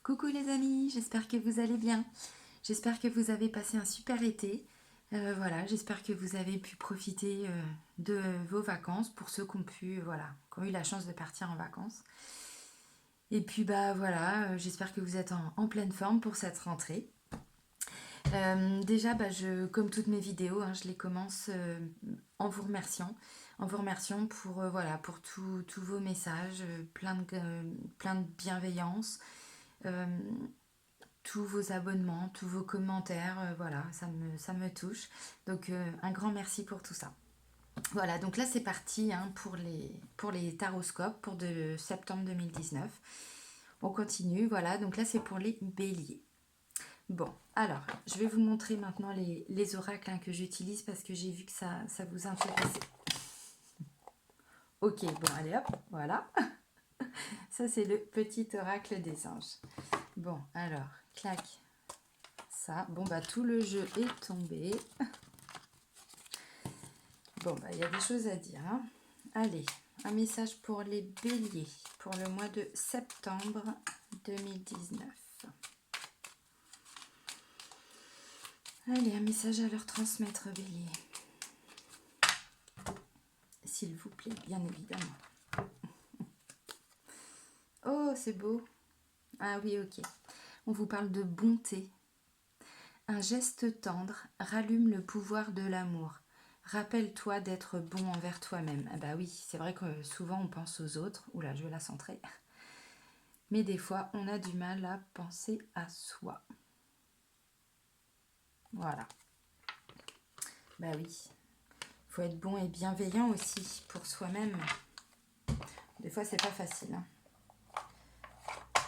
Coucou les amis, j'espère que vous allez bien. J'espère que vous avez passé un super été. Voilà, j'espère que vous avez pu profiter de vos vacances pour ceux qui ont pu, voilà, qui ont eu la chance de partir en vacances. Et puis bah voilà, j'espère que vous êtes en pleine forme pour cette rentrée. Déjà, comme toutes mes vidéos, hein, je les commence en vous remerciant pour voilà, pour tous vos messages, plein de bienveillance. Euh, Tous vos abonnements, tous vos commentaires, voilà, ça me touche. Donc un grand merci pour tout ça. Voilà, donc là c'est parti hein, pour les taroscopes pour de septembre 2019. On continue, voilà, donc là c'est pour les béliers. Bon, alors, je vais vous montrer maintenant les oracles hein, que j'utilise parce que j'ai vu que ça vous intéressait. Ok, bon, allez hop, voilà. Ça c'est le petit oracle des anges. Bon, alors, clac, ça. Bon, bah tout le jeu est tombé. Bon, bah il y a des choses à dire. Hein. Allez, un message pour les béliers pour le mois de septembre 2019. Allez, un message à leur transmettre, bélier. S'il vous plaît, bien évidemment. Oh, c'est beau. Ah oui, ok. On vous parle de bonté. Un geste tendre rallume le pouvoir de l'amour. Rappelle-toi d'être bon envers toi-même. Ah bah oui, c'est vrai que souvent on pense aux autres. Oula, je vais la centrer. Mais des fois, on a du mal à penser à soi. Voilà. Bah oui. Il faut être bon et bienveillant aussi pour soi-même. Des fois, c'est pas facile. Hein.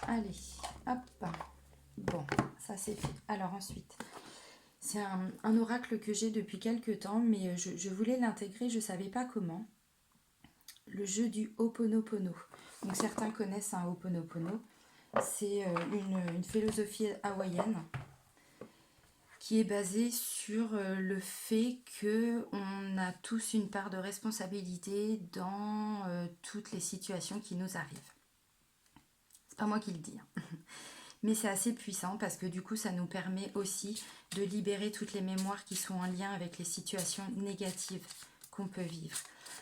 Allez, hop. Bon, ça c'est fait. Alors ensuite, c'est un oracle que j'ai depuis quelques temps, mais je voulais l'intégrer, je ne savais pas comment. Le jeu du Ho'oponopono. Donc certains connaissent un Ho'oponopono. C'est une philosophie hawaïenne qui est basée sur le fait qu'on a tous une part de responsabilité dans toutes les situations qui nous arrivent. C'est pas moi qui le dis. Hein. Mais c'est assez puissant parce que du coup ça nous permet aussi de libérer toutes les mémoires qui sont en lien avec les situations négatives qu'on peut vivre.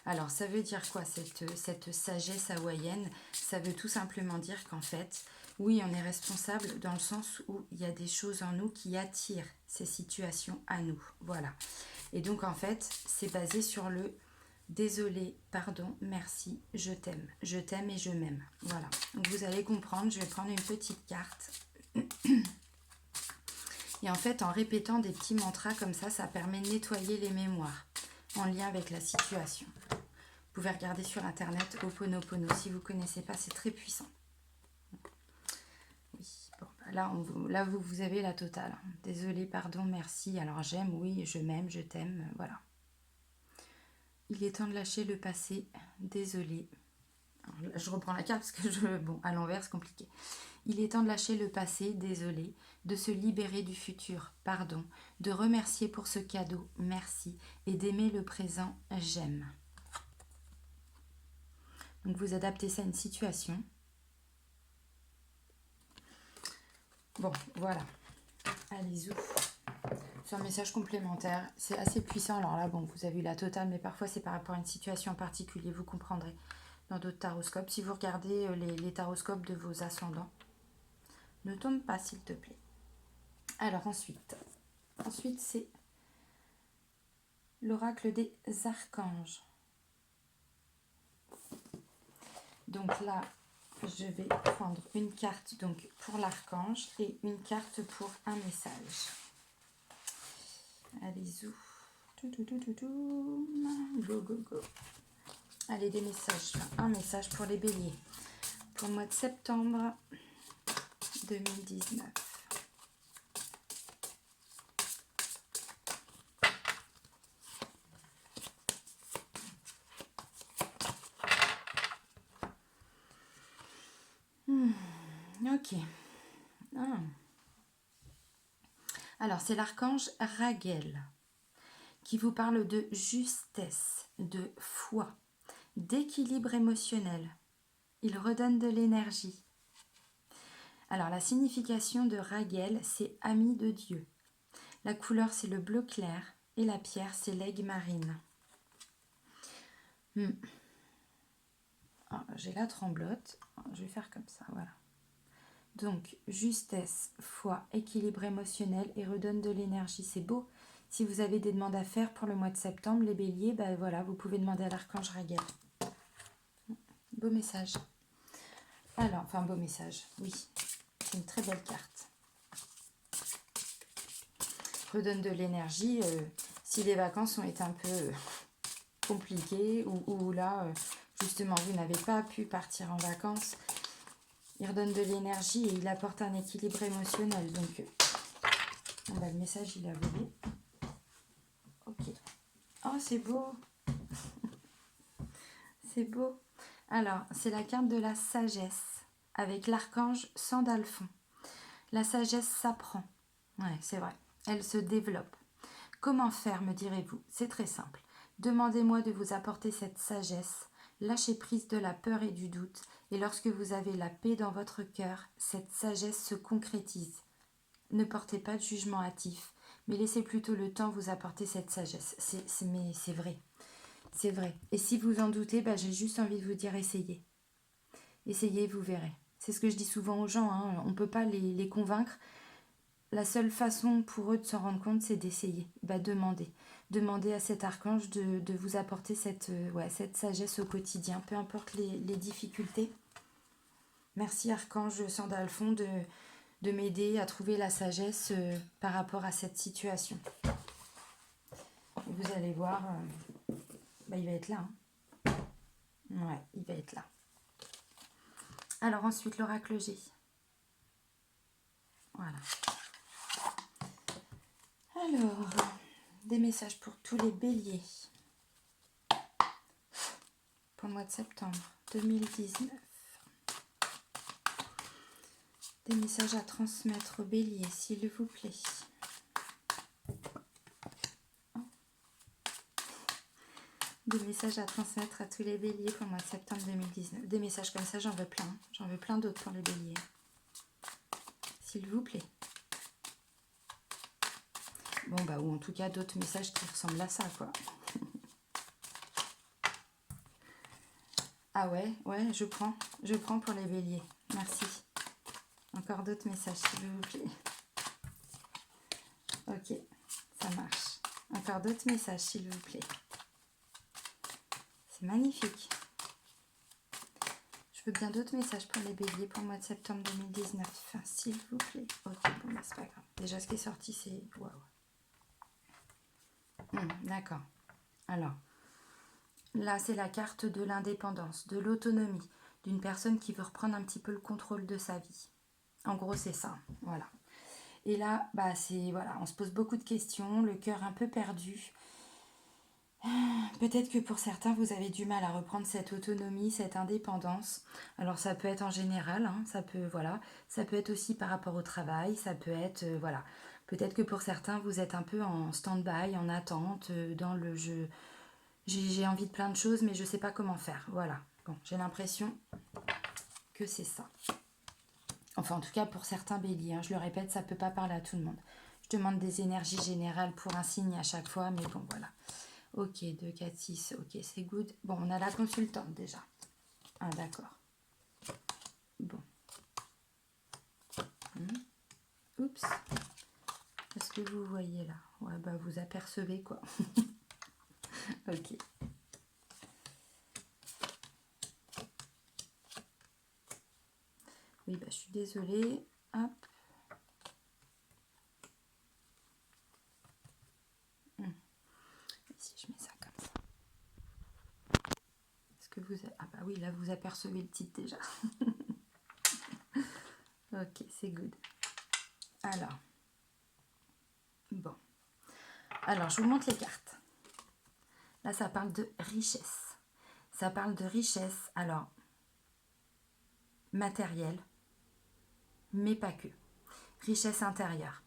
Alors ça veut dire quoi cette sagesse hawaïenne? Ça veut tout simplement dire qu'en fait, oui on est responsable dans le sens où il y a des choses en nous qui attirent ces situations à nous. Voilà. Et donc en fait c'est basé sur le désolé, pardon, merci, je t'aime et je m'aime. Voilà. Donc vous allez comprendre, je vais prendre une petite carte. Et en fait, en répétant des petits mantras comme ça permet de nettoyer les mémoires en lien avec la situation. Vous pouvez regarder sur internet Ho'oponopono. Si vous ne connaissez pas, c'est très puissant. Oui, bon, là vous avez la totale. Désolé, pardon, merci. Alors j'aime, oui, je m'aime, je t'aime, voilà. Il est temps de lâcher le passé. Désolé. Alors, je reprends la carte parce que bon, à l'envers, c'est compliqué. Il est temps de lâcher le passé, désolé, de se libérer du futur, pardon, de remercier pour ce cadeau, merci, et d'aimer le présent, j'aime. Donc vous adaptez ça à une situation. Bon, voilà. Allez, ouf. C'est un message complémentaire. C'est assez puissant. Alors là, bon, vous avez eu la totale, mais parfois c'est par rapport à une situation en particulier. Vous comprendrez dans d'autres taroscopes. Si vous regardez les taroscopes de vos ascendants, ne tombe pas, s'il te plaît. Alors ensuite c'est l'oracle des archanges. Donc là, je vais prendre une carte donc pour l'archange et une carte pour un message. Allez, zou. Go, go, go. Allez, des messages. Un message pour les béliers. Pour le mois de septembre 2019. Ok. Ah. Alors, c'est l'archange Raguel qui vous parle de justesse, de foi, d'équilibre émotionnel. Il redonne de l'énergie. Alors, la signification de Raguel, c'est ami de Dieu. La couleur, c'est le bleu clair. Et la pierre, c'est l'aigle marine. Ah, j'ai la tremblote. Je vais faire comme ça, voilà. Donc, justesse, foi, équilibre émotionnel et redonne de l'énergie. C'est beau. Si vous avez des demandes à faire pour le mois de septembre, les béliers, ben voilà, vous pouvez demander à l'archange Raguel. Beau message. Alors, enfin, beau message, oui. C'est une très belle carte. Redonne de l'énergie. Si les vacances ont été un peu compliquées ou là, justement, vous n'avez pas pu partir en vacances, il redonne de l'énergie et il apporte un équilibre émotionnel. Donc, le message, il a volé. Ok. Oh, c'est beau. C'est beau. Alors, c'est la carte de la sagesse avec l'archange Sandalphon. La sagesse s'apprend. Ouais, c'est vrai. Elle se développe. Comment faire, me direz-vous? C'est très simple. Demandez-moi de vous apporter cette sagesse. Lâchez prise de la peur et du doute. Et lorsque vous avez la paix dans votre cœur, cette sagesse se concrétise. Ne portez pas de jugement hâtif, mais laissez plutôt le temps vous apporter cette sagesse. Mais c'est vrai. C'est vrai. Et si vous en doutez, j'ai juste envie de vous dire essayez. Essayez, vous verrez. C'est ce que je dis souvent aux gens. On ne peut pas les convaincre. La seule façon pour eux de s'en rendre compte, c'est d'essayer. Demandez. Demandez à cet archange de vous apporter cette sagesse au quotidien, peu importe les difficultés. Merci archange Sandalphon de m'aider à trouver la sagesse par rapport à cette situation. Vous allez voir, il va être là. Ouais, il va être là. Alors ensuite, l'oracle G. Voilà. Alors, des messages pour tous les béliers. Pour le mois de septembre 2019. Des messages à transmettre aux béliers, s'il vous plaît. Des messages à transmettre à tous les béliers pour le mois de septembre 2019. Des messages comme ça, j'en veux plein. J'en veux plein d'autres pour les béliers. S'il vous plaît. Bon, ou en tout cas d'autres messages qui ressemblent à ça, quoi. Ah ouais, je prends. Je prends pour les béliers. Merci. Encore d'autres messages, s'il vous plaît. Ok, ça marche. Encore d'autres messages, s'il vous plaît. C'est magnifique. Je veux bien d'autres messages pour les béliers pour le mois de septembre 2019. Enfin, s'il vous plaît. Ok, bon, c'est pas grave. Déjà, ce qui est sorti, c'est... Waouh. D'accord. Alors, là, c'est la carte de l'indépendance, de l'autonomie, d'une personne qui veut reprendre un petit peu le contrôle de sa vie. En gros, c'est ça. Voilà. Et là, on se pose beaucoup de questions, le cœur un peu perdu. Peut-être que pour certains, vous avez du mal à reprendre cette autonomie, cette indépendance. Alors, ça peut être en général, ça peut être aussi par rapport au travail, ça peut être, Peut-être que pour certains, vous êtes un peu en stand-by, en attente, dans le jeu. J'ai envie de plein de choses, mais je ne sais pas comment faire. Voilà. Bon, j'ai l'impression que c'est ça. Enfin, en tout cas, pour certains béliers, je le répète, ça ne peut pas parler à tout le monde. Je demande des énergies générales pour un signe à chaque fois, mais bon, voilà. Ok, 2, 4, 6, ok, c'est good. Bon, on a la consultante déjà. Ah, d'accord. Bon. Oups. Est-ce que vous voyez là? Ouais, vous apercevez quoi. Ok. Oui, je suis désolée. Hop. Ici, je mets ça comme ça. Est-ce que vous... Ah oui, là, vous apercevez le titre déjà. Ok, c'est good. Alors. Bon. Alors, je vous montre les cartes. Là, ça parle de richesse. Ça parle de richesse, alors, matérielle, mais pas que. Richesse intérieure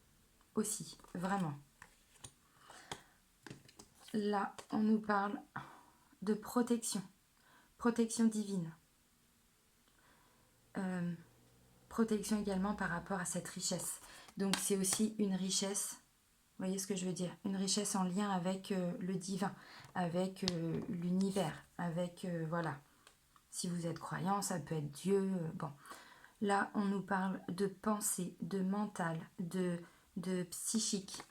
aussi, vraiment. Là, on nous parle de protection. Protection divine. protection également par rapport à cette richesse. Donc c'est aussi une richesse, vous voyez ce que je veux dire, une richesse en lien avec le divin, avec l'univers, avec, voilà, si vous êtes croyant, ça peut être Dieu, bon. Là, on nous parle de pensée, de mental, de psychique,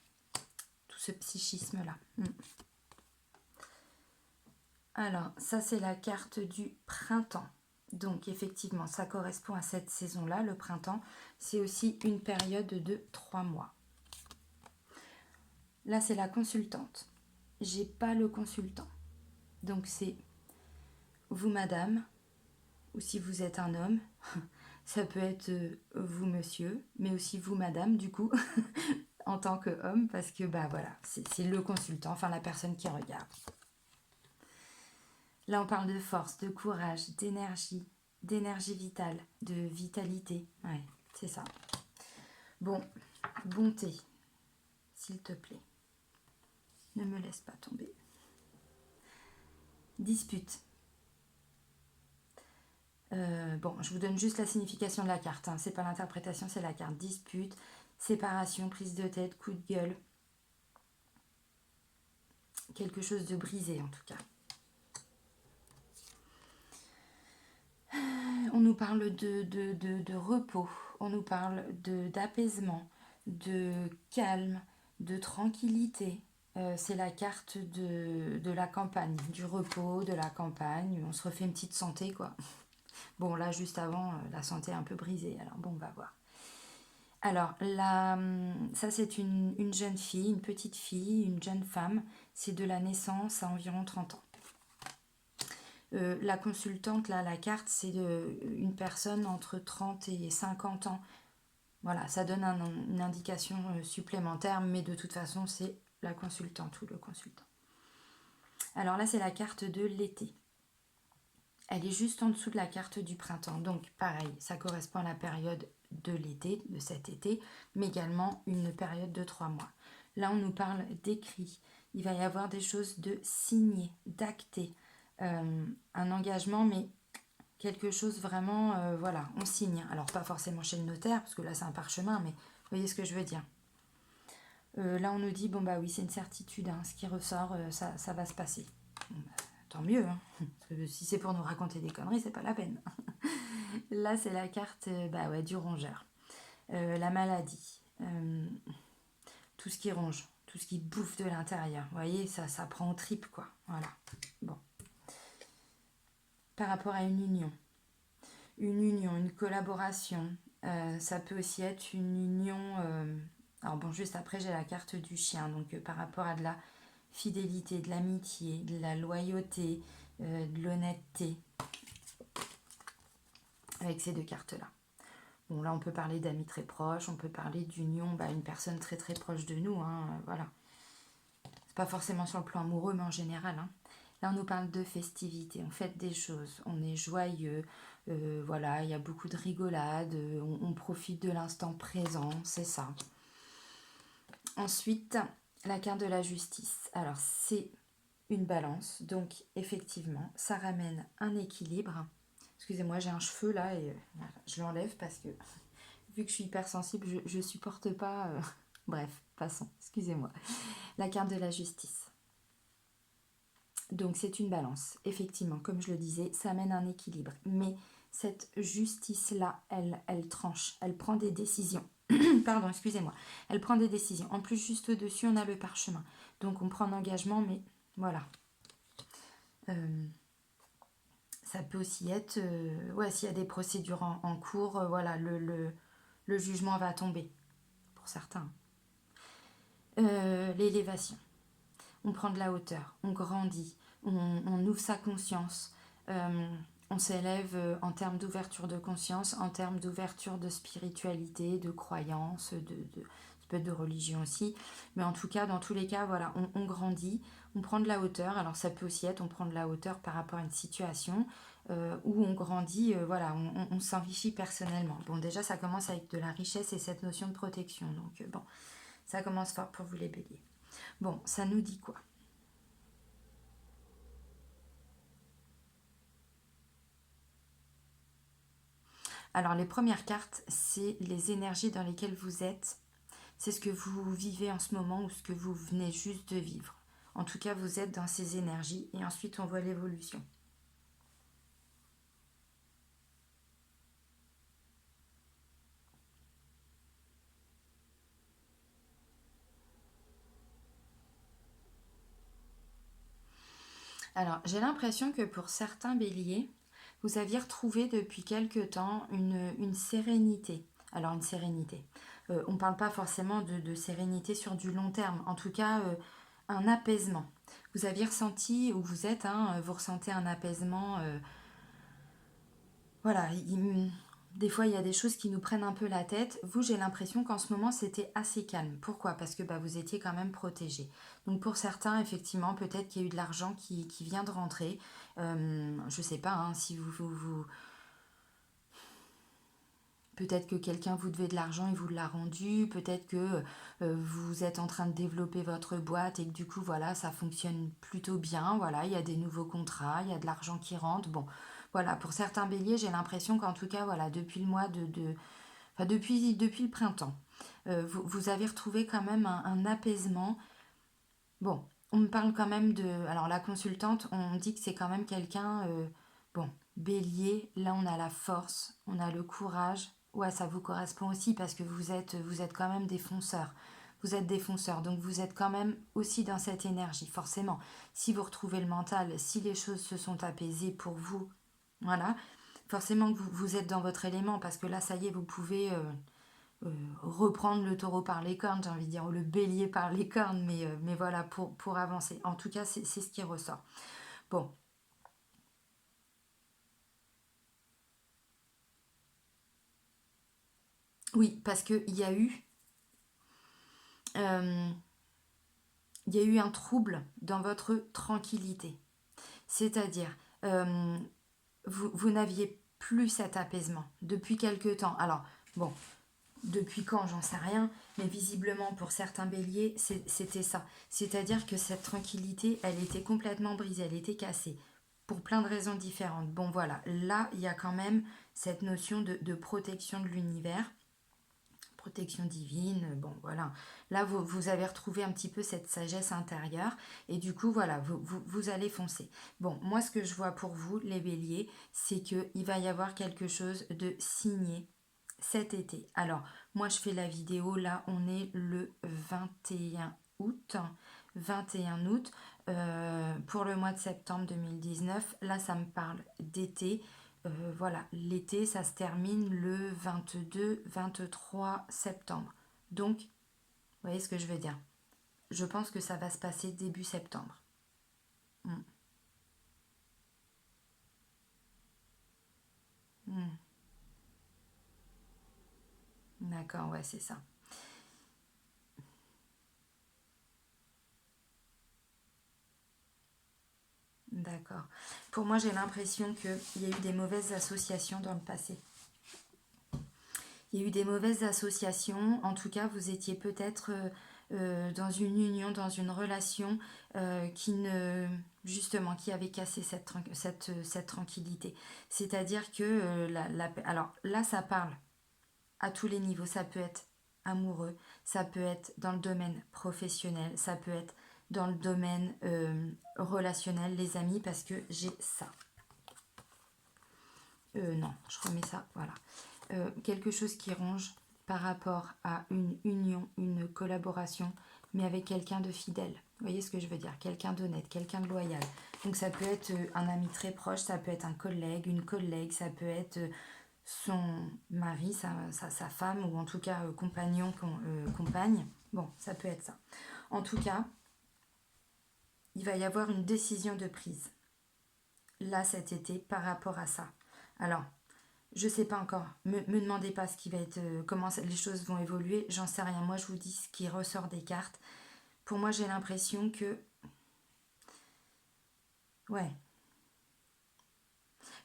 tout ce psychisme-là. Alors, ça c'est la carte du printemps. Donc effectivement, ça correspond à cette saison-là, le printemps. C'est aussi une période de 3 mois. Là, c'est la consultante. J'ai pas le consultant. Donc c'est vous, madame, ou si vous êtes un homme, ça peut être vous, monsieur, mais aussi vous, madame, du coup, en tant qu'homme, parce que, bah voilà, c'est le consultant, enfin la personne qui regarde. Là, on parle de force, de courage, d'énergie vitale, de vitalité. Ouais, c'est ça. Bon, bonté, s'il te plaît. Ne me laisse pas tomber. Dispute. Bon, je vous donne juste la signification de la carte. Hein. C'est pas l'interprétation, c'est la carte. Dispute, séparation, prise de tête, coup de gueule. Quelque chose de brisé, en tout cas. On nous parle de repos, on nous parle d'apaisement, de calme, de tranquillité. C'est la carte de la campagne, du repos, de la campagne. On se refait une petite santé, quoi. Bon, là, juste avant, la santé est un peu brisée. Alors, bon, on va voir. Alors, là, ça, c'est une jeune fille, une petite fille, une jeune femme. C'est de la naissance à environ 30 ans. La consultante, là, la carte, c'est une personne entre 30 et 50 ans. Voilà, ça donne une indication supplémentaire, mais de toute façon, c'est la consultante ou le consultant. Alors là, c'est la carte de l'été. Elle est juste en dessous de la carte du printemps. Donc, pareil, ça correspond à la période de l'été, de cet été, mais également une période de 3 mois. Là, on nous parle d'écrit. Il va y avoir des choses de signer, d'acter. Un engagement, mais quelque chose vraiment, voilà, on signe. Alors pas forcément chez le notaire, parce que là c'est un parchemin, mais vous voyez ce que je veux dire. Là on nous dit, bon bah oui, c'est une certitude, hein, ce qui ressort, ça va se passer. Bon, bah, tant mieux, hein, parce que si c'est pour nous raconter des conneries, c'est pas la peine. Là c'est la carte bah ouais, du rongeur. La maladie, tout ce qui ronge, tout ce qui bouffe de l'intérieur. Vous voyez, ça prend aux tripes, quoi. Voilà. Bon. Par rapport à une union, une collaboration. Ça peut aussi être une union. Alors bon, juste après, j'ai la carte du chien. Donc par rapport à de la fidélité, de l'amitié, de la loyauté, de l'honnêteté. Avec ces deux cartes-là. Bon, là, on peut parler d'amis très proches. On peut parler d'union, bah, une personne très très proche de nous. Hein, voilà. C'est pas forcément sur le plan amoureux, mais en général. Hein. Là, on nous parle de festivité, on fête des choses, on est joyeux, voilà, il y a beaucoup de rigolade, on profite de l'instant présent, c'est ça. Ensuite, la carte de la justice. Alors, c'est une balance, donc effectivement, ça ramène un équilibre. Excusez-moi, j'ai un cheveu là et je l'enlève parce que vu que je suis hypersensible, je supporte pas... Bref, passons, excusez-moi. La carte de la justice. Donc c'est une balance, effectivement, comme je le disais, ça amène un équilibre. Mais cette justice-là, elle tranche, elle prend des décisions. Pardon, excusez-moi. Elle prend des décisions. En plus, juste au-dessus, on a le parchemin. Donc on prend un engagement, mais voilà. Ça peut aussi être, ouais, s'il y a des procédures en cours, voilà, le jugement va tomber, pour certains. L'élévation. On prend de la hauteur, on grandit, on ouvre sa conscience, on s'élève en termes d'ouverture de conscience, en termes d'ouverture de spiritualité, de croyance, ça peut être de religion aussi, mais en tout cas, dans tous les cas, voilà, on grandit, on prend de la hauteur, alors ça peut aussi être, on prend de la hauteur par rapport à une situation où on grandit, voilà, on s'enrichit personnellement. Bon, déjà, ça commence avec de la richesse et cette notion de protection, donc bon, ça commence fort pour vous les béliers. Bon, ça nous dit quoi? Alors, les premières cartes, c'est les énergies dans lesquelles vous êtes. C'est ce que vous vivez en ce moment ou ce que vous venez juste de vivre. En tout cas, vous êtes dans ces énergies et ensuite on voit l'évolution. Alors, j'ai l'impression que pour certains béliers, vous aviez retrouvé depuis quelque temps une sérénité. Alors, une sérénité. On ne parle pas forcément de sérénité sur du long terme. En tout cas, un apaisement. Vous aviez ressenti, où vous êtes, hein, vous ressentez un apaisement. Voilà, des fois il y a des choses qui nous prennent un peu la tête. Vous, j'ai l'impression qu'en ce moment c'était assez calme. Pourquoi? Parce que bah, vous étiez quand même protégé. Donc pour certains, effectivement, peut-être qu'il y a eu de l'argent qui vient de rentrer. Je sais pas, hein, si vous peut-être que quelqu'un vous devait de l'argent et vous l'a rendu, peut-être que vous êtes en train de développer votre boîte et que du coup voilà, ça fonctionne plutôt bien, voilà, il y a des nouveaux contrats, il y a de l'argent qui rentre. Bon, voilà, pour certains béliers, j'ai l'impression qu'en tout cas, voilà, depuis le mois enfin depuis le printemps, vous avez retrouvé quand même un apaisement. Bon, on me parle quand même de... Alors la consultante, on dit que c'est quand même quelqu'un... bon, bélier, là on a la force, on a le courage. Ouais, ça vous correspond aussi parce que vous êtes quand même des fonceurs. Vous êtes des fonceurs, donc vous êtes quand même aussi dans cette énergie, forcément. Si vous retrouvez le mental, si les choses se sont apaisées pour vous, voilà, forcément que vous êtes dans votre élément parce que là, ça y est, vous pouvez reprendre le taureau par les cornes, j'ai envie de dire, ou le bélier par les cornes, mais voilà, pour avancer. En tout cas, c'est ce qui ressort. Bon, oui, parce euh, il y a eu un trouble dans votre tranquillité. C'est-à-dire, euh, vous n'aviez plus cet apaisement depuis quelque temps. Alors, bon, depuis quand, j'en sais rien, mais visiblement pour certains béliers, c'était ça. C'est-à-dire que cette tranquillité, elle était complètement brisée, elle était cassée, pour plein de raisons différentes. Bon voilà, là, il y a quand même cette notion de protection de l'univers, protection divine, bon voilà. Là, vous avez retrouvé un petit peu cette sagesse intérieure, et du coup, voilà, vous allez foncer. Bon, moi, ce que je vois pour vous, les béliers, c'est qu'il va y avoir quelque chose de signé cet été. Alors, moi, je fais la vidéo, là, on est le 21 août. 21 août, pour le mois de septembre 2019. Là, ça me parle d'été. Voilà, l'été, ça se termine le 22-23 septembre. Donc, vous voyez ce que je veux dire. Je pense que ça va se passer début septembre. Mm, mm. D'accord, ouais, c'est ça. D'accord. Pour moi, j'ai l'impression qu'il y a eu des mauvaises associations dans le passé. Il y a eu des mauvaises associations. En tout cas, vous étiez peut-être dans une union, dans une relation qui ne justement qui avait cassé cette tranquillité. C'est-à-dire que alors là, ça parle à tous les niveaux. Ça peut être amoureux, ça peut être dans le domaine professionnel, ça peut être dans le domaine relationnel, les amis, parce que j'ai ça. Non, je remets ça, voilà. Quelque chose qui ronge par rapport à une union, une collaboration, mais avec quelqu'un de fidèle. Vous voyez ce que je veux dire? Quelqu'un d'honnête, quelqu'un de loyal. Donc ça peut être un ami très proche, ça peut être un collègue, une collègue, ça peut être son mari, sa femme, ou en tout cas compagnon, compagne. Bon, ça peut être ça. En tout cas, il va y avoir une décision de prise, là cet été, par rapport à ça. Alors, je sais pas encore. Me demandez pas ce qui va être, comment les choses vont évoluer. J'en sais rien. Moi, je vous dis ce qui ressort des cartes. Pour moi, j'ai l'impression que, ouais,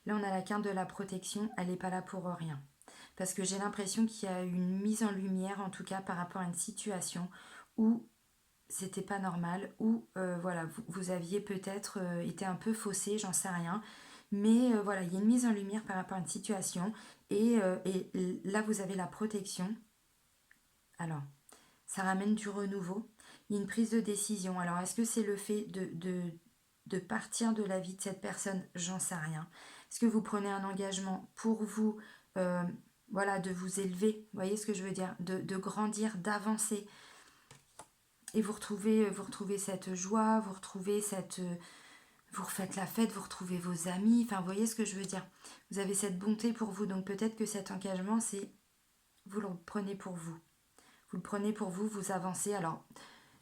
là, on a la carte de la protection. Elle n'est pas là pour rien. Parce que j'ai l'impression qu'il y a une mise en lumière, en tout cas, par rapport à une situation où c'était pas normal, où voilà, vous aviez peut-être été un peu faussé, j'en sais rien. Mais voilà, il y a une mise en lumière par rapport à une situation Et là, vous avez la protection. Alors, ça ramène du renouveau. Il y a une prise de décision. Alors, est-ce que c'est le fait de partir de la vie de cette personne? J'en sais rien. Est-ce que vous prenez un engagement pour vous, euh, voilà, de vous élever? Vous voyez ce que je veux dire? De grandir, d'avancer. Et vous retrouvez cette joie, vous retrouvez vous refaites la fête, vous retrouvez vos amis. Enfin, vous voyez ce que je veux dire? Vous avez cette bonté pour vous. Donc, peut-être que cet engagement, c'est vous le prenez pour vous. Vous le prenez pour vous, vous avancez. Alors,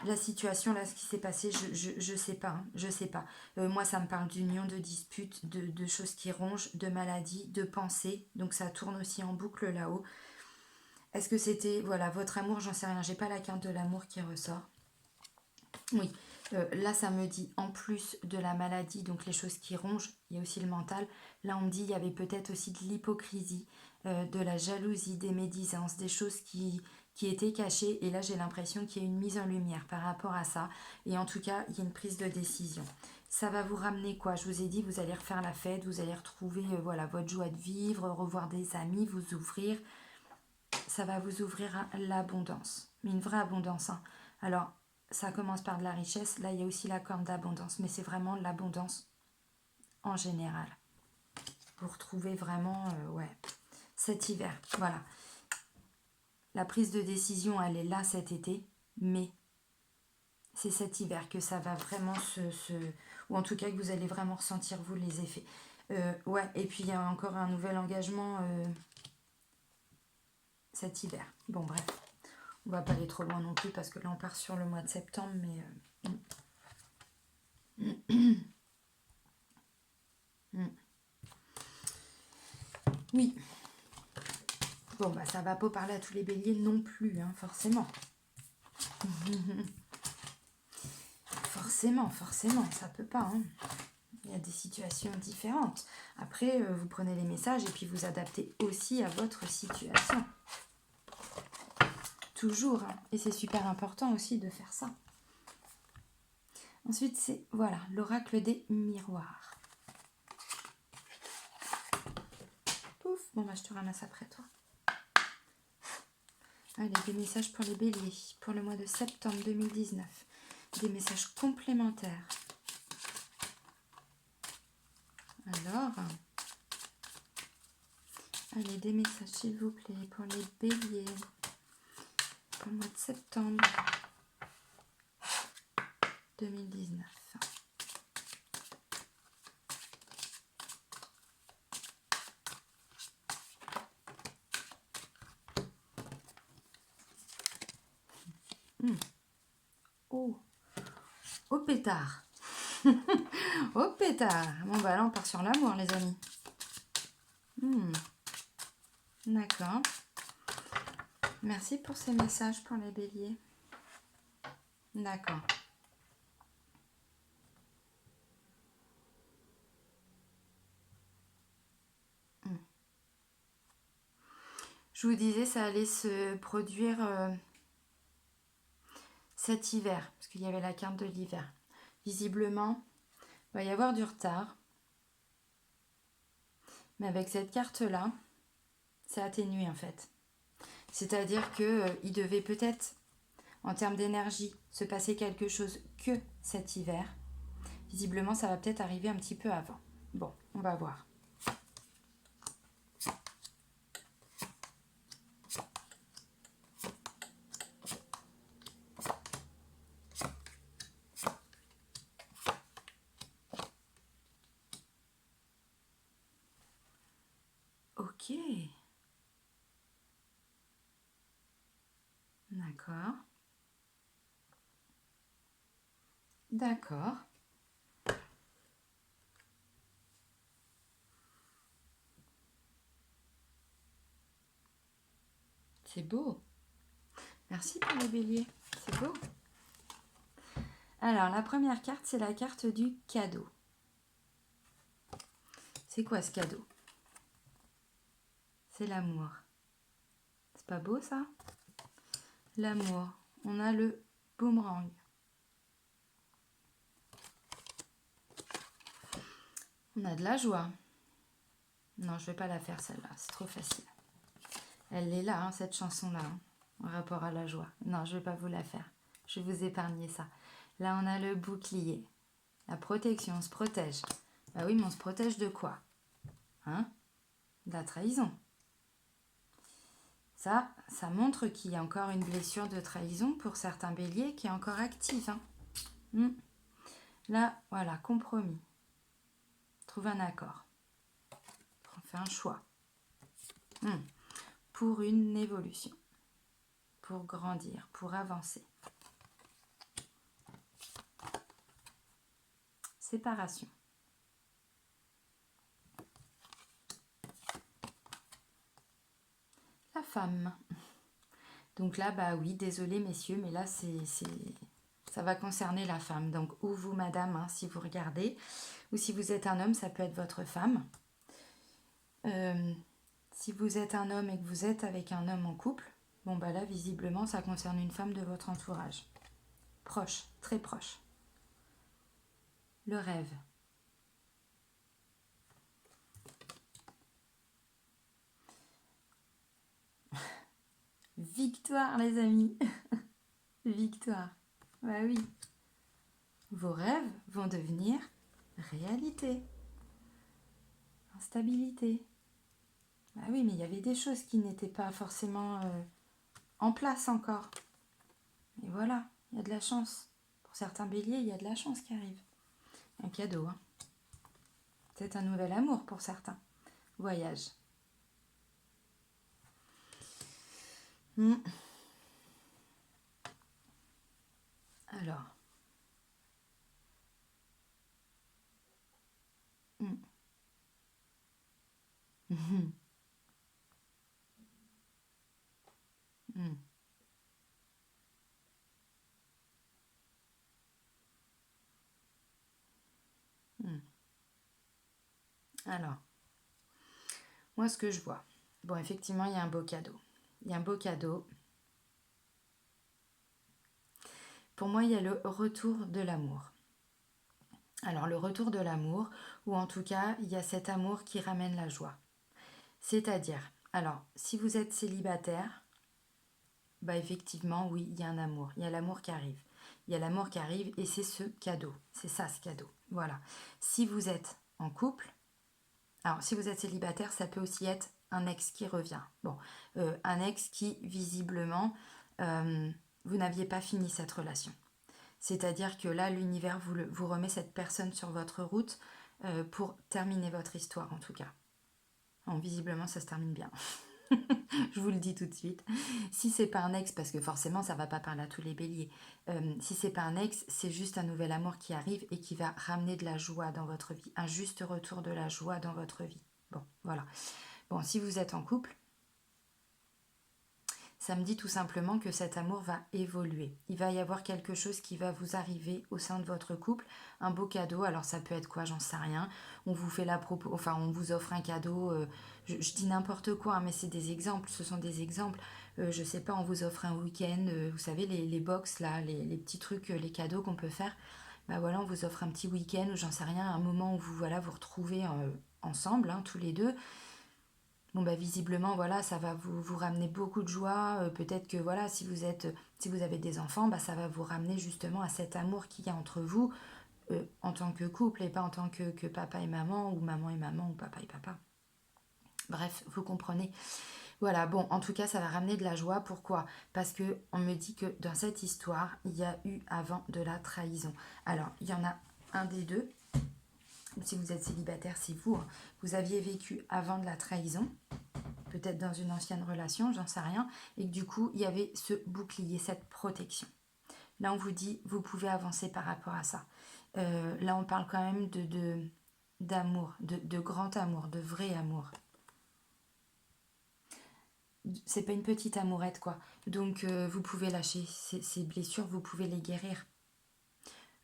la situation, là, ce qui s'est passé, je sais pas. Hein, je sais pas. Moi, ça me parle d'union, de disputes, de choses qui rongent, de maladies, de pensées. Donc, ça tourne aussi en boucle là-haut. Est-ce que c'était, voilà, votre amour? J'en sais rien. J'ai pas la carte de l'amour qui ressort. Oui. Là, ça me dit, en plus de la maladie, donc les choses qui rongent, il y a aussi le mental. Là, on me dit, il y avait peut-être aussi de l'hypocrisie, de la jalousie, des médisances, des choses qui étaient cachées. Et là, j'ai l'impression qu'il y a une mise en lumière par rapport à ça. Et en tout cas, il y a une prise de décision. Ça va vous ramener quoi? Je vous ai dit, vous allez refaire la fête, vous allez retrouver voilà, votre joie de vivre, revoir des amis, vous ouvrir. Ça va vous ouvrir à l'abondance. Mais une vraie abondance. Hein. Alors, ça commence par de la richesse. Là, il y a aussi la corne d'abondance. Mais c'est vraiment l'abondance en général. Vous retrouvez vraiment, ouais, cet hiver. Voilà. La prise de décision, elle est là cet été. Mais c'est cet hiver que ça va vraiment ou en tout cas que vous allez vraiment ressentir, vous, les effets. Ouais, et puis il y a encore un nouvel engagement cet hiver. Bon, bref. On va pas aller trop loin non plus parce que là on part sur le mois de septembre, mais oui. Bon bah ça va pas parler à tous les béliers non plus, hein, forcément. Forcément, ça peut pas. Hein. Il y a des situations différentes. Après, vous prenez les messages et puis vous adaptez aussi à votre situation. Toujours, hein. Et c'est super important aussi de faire ça. Ensuite, c'est, voilà, l'oracle des miroirs. Pouf, bon bah je te ramasse après toi. Allez, des messages pour les béliers, pour le mois de septembre 2019. Des messages complémentaires. Alors, allez, des messages s'il vous plaît, pour les béliers, pour le mois de septembre 2019. Au pétard. Au pétard. Bon bah là on part sur l'amour les amis. D'accord. Merci pour ces messages pour les béliers. D'accord. Je vous disais ça allait se produire cet hiver, parce qu'il y avait la carte de l'hiver. Visiblement, il va y avoir du retard. Mais avec cette carte-là, c'est atténué en fait. C'est-à-dire qu'il devait peut-être, en termes d'énergie, se passer quelque chose que cet hiver. Visiblement, ça va peut-être arriver un petit peu avant. Bon, on va voir. Ok. D'accord. D'accord. C'est beau. Merci pour les béliers. C'est beau. Alors, la première carte, c'est la carte du cadeau. C'est quoi ce cadeau? C'est l'amour. C'est pas beau ça? L'amour. On a le boomerang. On a de la joie. Non, je vais pas la faire celle-là, c'est trop facile. Elle est là, hein, cette chanson-là, hein, en rapport à la joie. Non, je vais pas vous la faire. Je vais vous épargner ça. Là, on a le bouclier. La protection, on se protège. Bah oui, mais on se protège de quoi? Hein? De la trahison. Ça montre qu'il y a encore une blessure de trahison pour certains béliers qui est encore active. Hein. Là, voilà, compromis. Trouve un accord. On fait un choix. Pour une évolution. Pour grandir, pour avancer. Séparation. La femme. Donc là, bah oui, désolé messieurs, mais là, ça va concerner la femme. Donc, ou vous, madame, hein, si vous regardez, ou si vous êtes un homme, ça peut être votre femme. Si vous êtes un homme et que vous êtes avec un homme en couple, bon bah là, visiblement, ça concerne une femme de votre entourage. Proche, très proche. Le rêve. Victoire, les amis. Victoire. Bah oui. Vos rêves vont devenir réalité. Instabilité. Bah oui, mais il y avait des choses qui n'étaient pas forcément en place encore. Et voilà, il y a de la chance. Pour certains béliers, il y a de la chance qui arrive. Un cadeau, hein. Peut-être un nouvel amour pour certains. Voyage. Alors. Alors, moi ce que je vois, bon effectivement il y a un beau cadeau. Il y a un beau cadeau. Pour moi il y a le retour de l'amour. Alors le retour de l'amour, ou en tout cas il y a cet amour qui ramène la joie. C'est-à-dire, alors si vous êtes célibataire, bah effectivement oui il y a un amour, il y a l'amour qui arrive. Il y a l'amour qui arrive et c'est ce cadeau, c'est ça ce cadeau. Voilà. Si vous êtes en couple, alors si vous êtes célibataire, ça peut aussi être un ex qui revient. Bon, un ex qui visiblement, vous n'aviez pas fini cette relation. C'est-à-dire que là, l'univers vous remet cette personne sur votre route pour terminer votre histoire en tout cas. Bon, visiblement, ça se termine bien. Je vous le dis tout de suite. Si c'est pas un ex, parce que forcément ça va pas parler à tous les béliers, si c'est pas un ex, c'est juste un nouvel amour qui arrive et qui va ramener de la joie dans votre vie, un juste retour de la joie dans votre vie. Bon, voilà. Bon, si vous êtes en couple, ça me dit tout simplement que cet amour va évoluer. Il va y avoir quelque chose qui va vous arriver au sein de votre couple, un beau cadeau. Alors ça peut être quoi, j'en sais rien. On vous fait on vous offre un cadeau. Je dis n'importe quoi, hein, mais c'est des exemples. Ce sont des exemples. Je sais pas, on vous offre un week-end. Vous savez les box là, les petits trucs, les cadeaux qu'on peut faire. Bah voilà, on vous offre un petit week-end ou j'en sais rien, un moment où vous retrouvez ensemble, hein, tous les deux. Bon bah visiblement voilà ça va vous ramener beaucoup de joie. Peut-être que voilà si vous avez des enfants, bah ça va vous ramener justement à cet amour qu'il y a entre vous en tant que couple et pas en tant que papa et maman ou papa et papa. Bref, vous comprenez. Voilà, bon, en tout cas, ça va ramener de la joie. Pourquoi? Parce que on me dit que dans cette histoire, il y a eu avant de la trahison. Alors, il y en a un des deux. Si vous êtes célibataire, c'est vous. Hein. Vous aviez vécu avant de la trahison, peut-être dans une ancienne relation, j'en sais rien, et que du coup, il y avait ce bouclier, cette protection. Là, on vous dit, vous pouvez avancer par rapport à ça. Là, on parle quand même d'amour, de grand amour, de vrai amour. C'est pas une petite amourette, quoi. Donc, vous pouvez lâcher ces blessures, vous pouvez les guérir.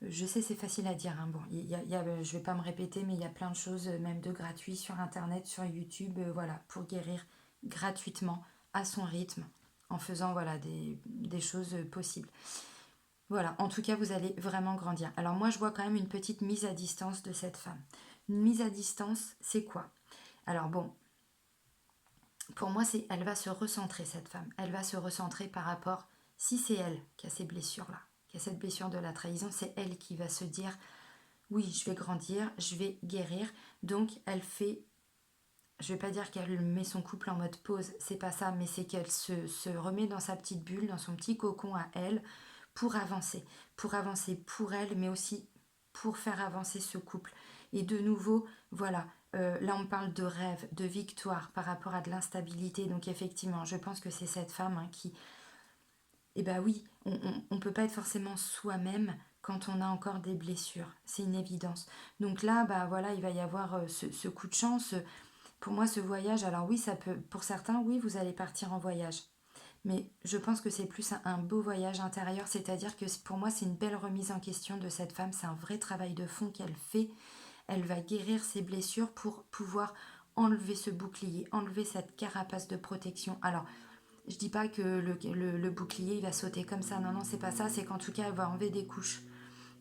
Je sais, c'est facile à dire. Hein. Bon, je vais pas me répéter, mais il y a plein de choses, même de gratuit sur Internet, sur YouTube, voilà, pour guérir gratuitement, à son rythme, en faisant voilà, des choses possibles. Voilà, en tout cas, vous allez vraiment grandir. Alors moi, je vois quand même une petite mise à distance de cette femme. Une mise à distance, c'est quoi? Alors bon, pour moi, elle va se recentrer, cette femme. Elle va se recentrer par rapport, si c'est elle qui a ces blessures-là, qui a cette blessure de la trahison, c'est elle qui va se dire, oui, je vais grandir, je vais guérir. Donc, elle fait, je vais pas dire qu'elle met son couple en mode pause, c'est pas ça, mais c'est qu'elle se remet dans sa petite bulle, dans son petit cocon à elle, pour avancer pour elle, mais aussi pour faire avancer ce couple. Et de nouveau, voilà, là on parle de rêve, de victoire par rapport à de l'instabilité. Donc effectivement, je pense que c'est cette femme qui, eh ben oui, on peut pas être forcément soi-même quand on a encore des blessures, c'est une évidence. Donc là, bah voilà, il va y avoir ce coup de chance. Pour moi, ce voyage, alors oui, ça peut, pour certains, oui, vous allez partir en voyage. Mais je pense que c'est plus un beau voyage intérieur, c'est-à-dire que pour moi, c'est une belle remise en question de cette femme, c'est un vrai travail de fond qu'elle fait. Elle va guérir ses blessures pour pouvoir enlever ce bouclier, enlever cette carapace de protection. Alors, je dis pas que le bouclier il va sauter comme ça, non, non, c'est pas ça, c'est qu'en tout cas, elle va enlever des couches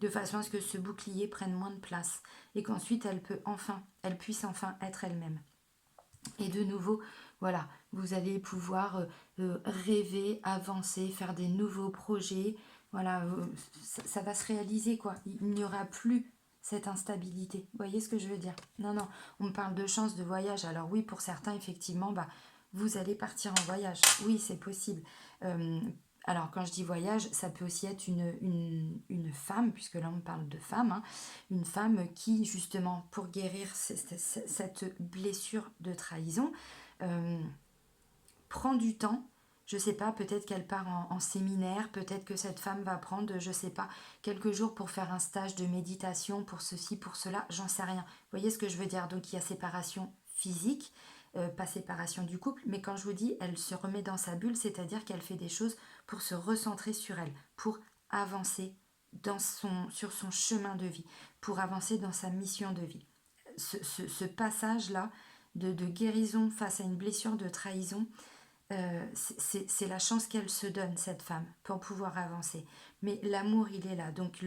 de façon à ce que ce bouclier prenne moins de place et qu'ensuite elle puisse enfin être elle-même. Et de nouveau, voilà, vous allez pouvoir rêver, avancer, faire des nouveaux projets. Voilà, ça va se réaliser, quoi. Il n'y aura plus cette instabilité. Vous voyez ce que je veux dire? Non, non, on me parle de chance de voyage. Alors oui, pour certains, effectivement, bah, vous allez partir en voyage. Oui, c'est possible. Euh, alors, quand je dis voyage, ça peut aussi être une femme, puisque là, on parle de femme, hein, une femme qui, justement, pour guérir cette blessure de trahison, euh, prend du temps. Je sais pas, peut-être qu'elle part en séminaire, peut-être que cette femme va prendre, je sais pas, quelques jours pour faire un stage de méditation, pour ceci, pour cela, j'en sais rien. Vous voyez ce que je veux dire? Donc il y a séparation physique, pas séparation du couple, mais quand je vous dis, elle se remet dans sa bulle, c'est-à-dire qu'elle fait des choses pour se recentrer sur elle, pour avancer sur son chemin de vie, pour avancer dans sa mission de vie. Ce passage-là de guérison face à une blessure de trahison, c'est la chance qu'elle se donne, cette femme, pour pouvoir avancer. Mais l'amour, il est là. Donc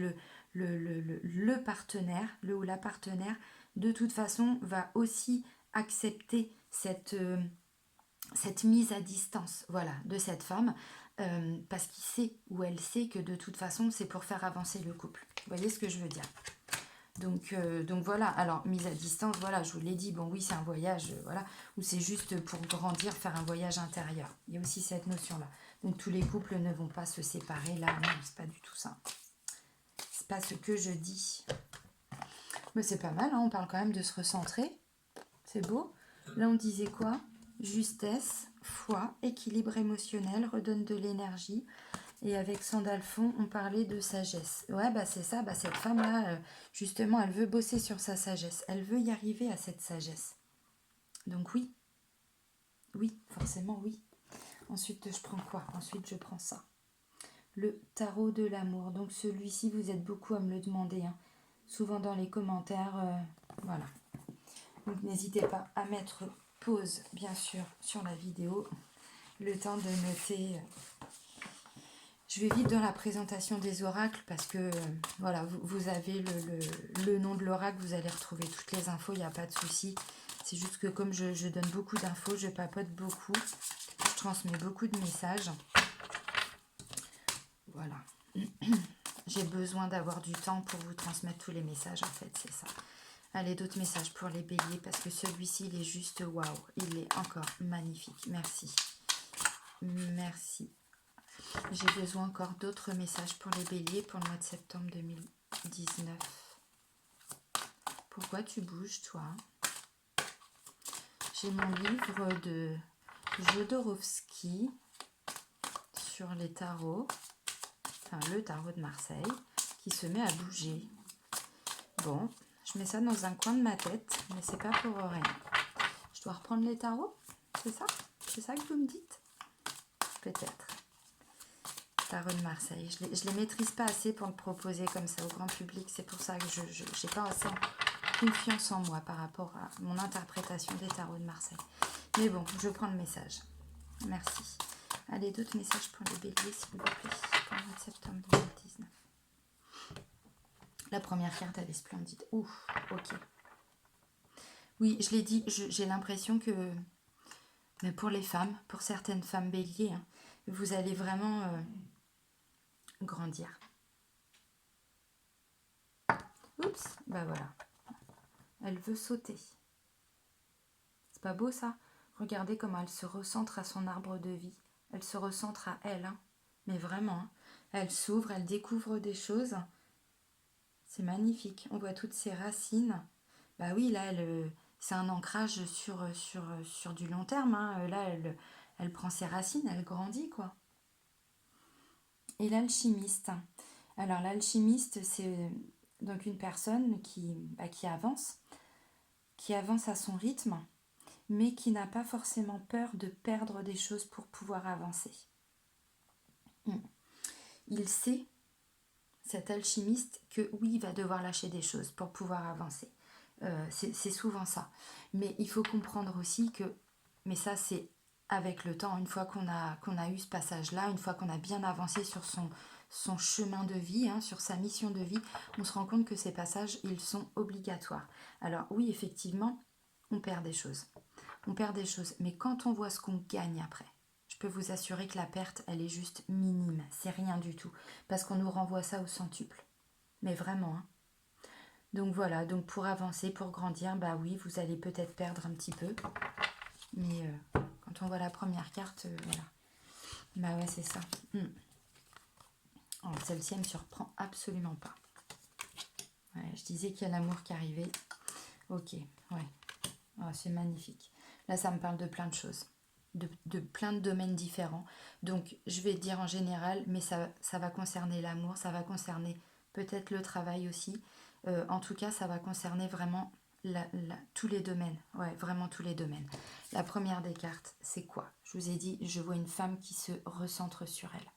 le partenaire, le ou la partenaire, de toute façon, va aussi accepter cette mise à distance, voilà, de cette femme, parce qu'il sait ou elle sait que de toute façon, c'est pour faire avancer le couple. Vous voyez ce que je veux dire? Donc voilà, alors mise à distance, voilà, je vous l'ai dit, bon oui c'est un voyage, voilà, ou c'est juste pour grandir, faire un voyage intérieur. Il y a aussi cette notion-là. Donc tous les couples ne vont pas se séparer, là, non, c'est pas du tout ça. C'est pas ce que je dis. Mais c'est pas mal, hein, on parle quand même de se recentrer. C'est beau. Là on disait quoi? Justesse, foi, équilibre émotionnel, redonne de l'énergie. Et avec Sandalphon, on parlait de sagesse. Ouais, bah c'est ça, bah cette femme-là, justement, elle veut bosser sur sa sagesse. Elle veut y arriver à cette sagesse. Donc oui, oui, forcément oui. Ensuite, je prends quoi? Ensuite, je prends ça. Le tarot de l'amour. Donc celui-ci, vous êtes beaucoup à me le demander, hein. Souvent dans les commentaires, voilà. Donc n'hésitez pas à mettre pause, bien sûr, sur la vidéo. Le temps de noter... Je vais vite dans la présentation des oracles parce que voilà, vous avez le nom de l'oracle, vous allez retrouver toutes les infos, il n'y a pas de souci. C'est juste que comme je donne beaucoup d'infos, je papote beaucoup, je transmets beaucoup de messages. Voilà. J'ai besoin d'avoir du temps pour vous transmettre tous les messages, en fait, c'est ça. Allez, d'autres messages pour les béliers parce que celui-ci, il est juste waouh. Il est encore magnifique. Merci. Merci. J'ai besoin encore d'autres messages pour les béliers pour le mois de septembre 2019. Pourquoi tu bouges, toi? J'ai mon livre de Jodorowsky sur les tarots, enfin le tarot de Marseille, qui se met à bouger. Bon, je mets ça dans un coin de ma tête, mais c'est pas pour rien. Je dois reprendre les tarots? C'est ça? C'est ça que vous me dites? Peut-être. Tarot de Marseille. Je les maîtrise pas assez pour le proposer comme ça au grand public. C'est pour ça que je n'ai pas assez confiance en moi par rapport à mon interprétation des tarots de Marseille. Mais bon, je prends le message. Merci. Allez, d'autres messages pour les béliers, s'il vous plaît, pour le mois de septembre 2019. La première carte, elle est splendide. Ouf, ok. Oui, je l'ai dit, j'ai l'impression que mais pour les femmes, pour certaines femmes béliers, hein, vous allez vraiment grandir. Oups, bah voilà, elle veut sauter. C'est pas beau ça? Regardez comment elle se recentre à son arbre de vie. Elle se recentre à elle, hein. Mais vraiment, hein. Elle s'ouvre, elle découvre des choses. C'est magnifique. On voit toutes ses racines. Bah oui, là, c'est un ancrage sur du long terme, hein. Là, elle prend ses racines, elle grandit, quoi. Et l'alchimiste. Alors, l'alchimiste, c'est donc une personne qui avance à son rythme, mais qui n'a pas forcément peur de perdre des choses pour pouvoir avancer. Il sait, cet alchimiste, que oui, il va devoir lâcher des choses pour pouvoir avancer. C'est souvent ça. Mais il faut comprendre aussi que, mais ça c'est avec le temps, une fois qu'on a eu ce passage-là, une fois qu'on a bien avancé sur son chemin de vie, hein, sur sa mission de vie, on se rend compte que ces passages, ils sont obligatoires. Alors oui, effectivement, on perd des choses. On perd des choses, mais quand on voit ce qu'on gagne après, je peux vous assurer que la perte, elle est juste minime, c'est rien du tout, parce qu'on nous renvoie ça au centuple. Mais vraiment, hein. Donc voilà, donc pour avancer, pour grandir, bah oui, vous allez peut-être perdre un petit peu, mais quand on voit la première carte, voilà. Bah ouais, c'est ça. Alors, celle-ci, elle me surprend absolument pas. Ouais, je disais qu'il y a l'amour qui arrivait. Ok, ouais. Oh, c'est magnifique. Là, ça me parle de plein de choses, de plein de domaines différents. Donc, je vais dire en général, mais ça va concerner l'amour, ça va concerner peut-être le travail aussi. En tout cas, ça va concerner vraiment tous les domaines. Ouais, vraiment tous les domaines. La première des cartes, c'est quoi? Je vous ai dit, je vois une femme qui se recentre sur elle.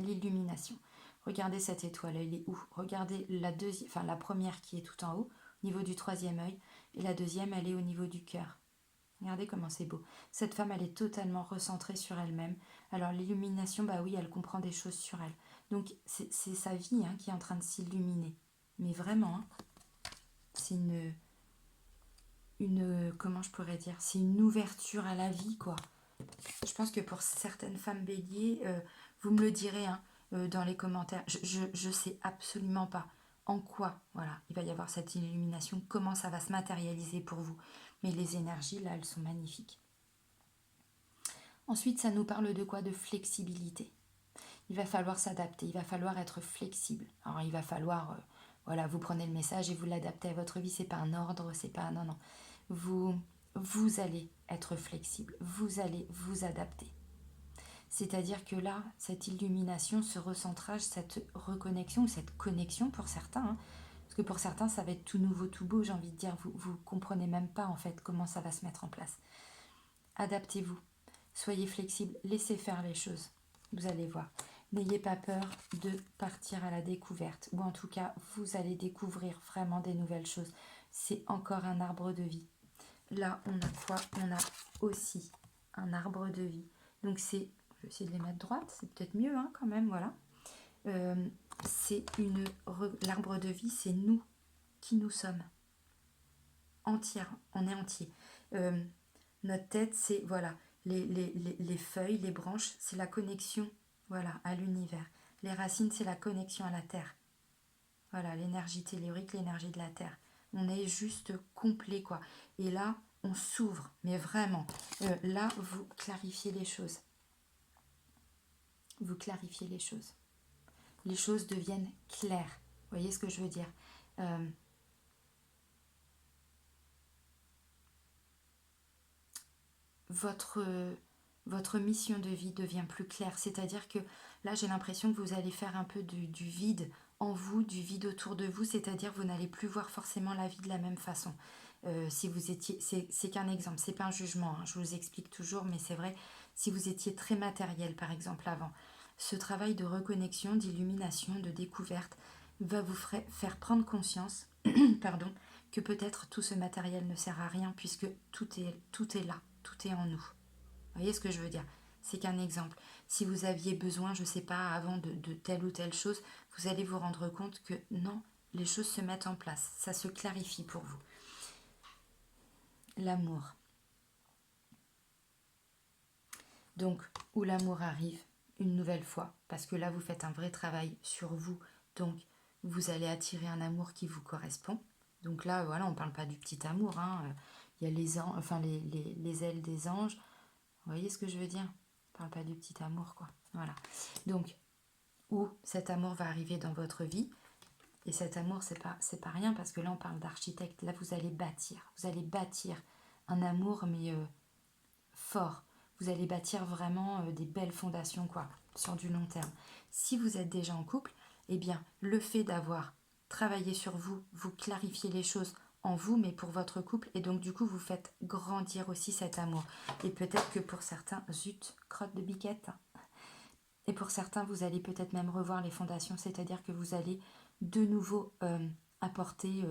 L'illumination. Regardez cette étoile, elle est où? Regardez la première qui est tout en haut, au niveau du troisième œil, et la deuxième, elle est au niveau du cœur. Regardez comment c'est beau. Cette femme, elle est totalement recentrée sur elle-même. Alors l'illumination, bah oui, elle comprend des choses sur elle. Donc c'est sa vie, hein, qui est en train de s'illuminer. Mais vraiment, hein, c'est comment je pourrais dire, c'est une ouverture à la vie, quoi. Je pense que pour certaines femmes béliers, vous me le direz, hein, dans les commentaires, je sais absolument pas en quoi, voilà, il va y avoir cette illumination, comment ça va se matérialiser pour vous. Mais les énergies, là, elles sont magnifiques. Ensuite, ça nous parle de quoi? De flexibilité. Il va falloir s'adapter, il va falloir être flexible. Alors, il va falloir, voilà, vous prenez le message et vous l'adaptez à votre vie. C'est pas un ordre, c'est pas, non, non. Vous allez être flexible, vous allez vous adapter. C'est-à-dire que là, cette illumination, ce recentrage, cette reconnexion ou cette connexion pour certains, hein, parce que pour certains, ça va être tout nouveau, tout beau, j'ai envie de dire, vous comprenez même pas en fait comment ça va se mettre en place. Adaptez-vous, soyez flexible, laissez faire les choses, vous allez voir. N'ayez pas peur de partir à la découverte, ou en tout cas, vous allez découvrir vraiment des nouvelles choses. C'est encore un arbre de vie. Là, on a quoi? On a aussi un arbre de vie. Donc c'est, je vais essayer de les mettre droites, c'est peut-être mieux, hein, quand même, voilà. L'arbre de vie, c'est nous qui nous sommes. Entière, on est entier. Notre tête, c'est, voilà, les feuilles, les branches, c'est la connexion, voilà, à l'univers. Les racines, c'est la connexion à la terre. Voilà, l'énergie tellurique, l'énergie de la terre. On est juste complet, quoi. Et là, on s'ouvre, mais vraiment. Là, vous clarifiez les choses. Vous clarifiez les choses. Les choses deviennent claires. Vous voyez ce que je veux dire? Votre mission de vie devient plus claire. C'est-à-dire que là, j'ai l'impression que vous allez faire un peu du vide en vous, du vide autour de vous. C'est-à-dire que vous n'allez plus voir forcément la vie de la même façon. Si vous étiez, c'est qu'un exemple, c'est pas un jugement, hein, je vous explique toujours, mais c'est vrai, si vous étiez très matériel par exemple avant, ce travail de reconnexion, d'illumination, de découverte va vous faire prendre conscience pardon, que peut-être tout ce matériel ne sert à rien puisque tout est là, tout est en nous. Vous voyez ce que je veux dire? C'est qu'un exemple. Si vous aviez besoin, je ne sais pas, avant de telle ou telle chose, vous allez vous rendre compte que non, les choses se mettent en place, ça se clarifie pour vous. l'amour. Donc, où l'amour arrive une nouvelle fois, parce que là, vous faites un vrai travail sur vous, donc vous allez attirer un amour qui vous correspond. Donc là, voilà, on ne parle pas du petit amour, hein. Il y a les ailes des anges. Vous voyez ce que je veux dire? On ne parle pas du petit amour, quoi. Voilà. Donc, où cet amour va arriver dans votre vie, et cet amour, c'est pas rien, parce que là, on parle d'architecte. Là, vous allez bâtir un amour, mais fort. Vous allez bâtir vraiment des belles fondations, quoi, sur du long terme. Si vous êtes déjà en couple, eh bien, le fait d'avoir travaillé sur vous, vous clarifiez les choses en vous, mais pour votre couple, et donc du coup, vous faites grandir aussi cet amour. Et peut-être que pour certains, zut, crotte de biquette, et pour certains, vous allez peut-être même revoir les fondations, c'est-à-dire que vous allez de nouveau apporter,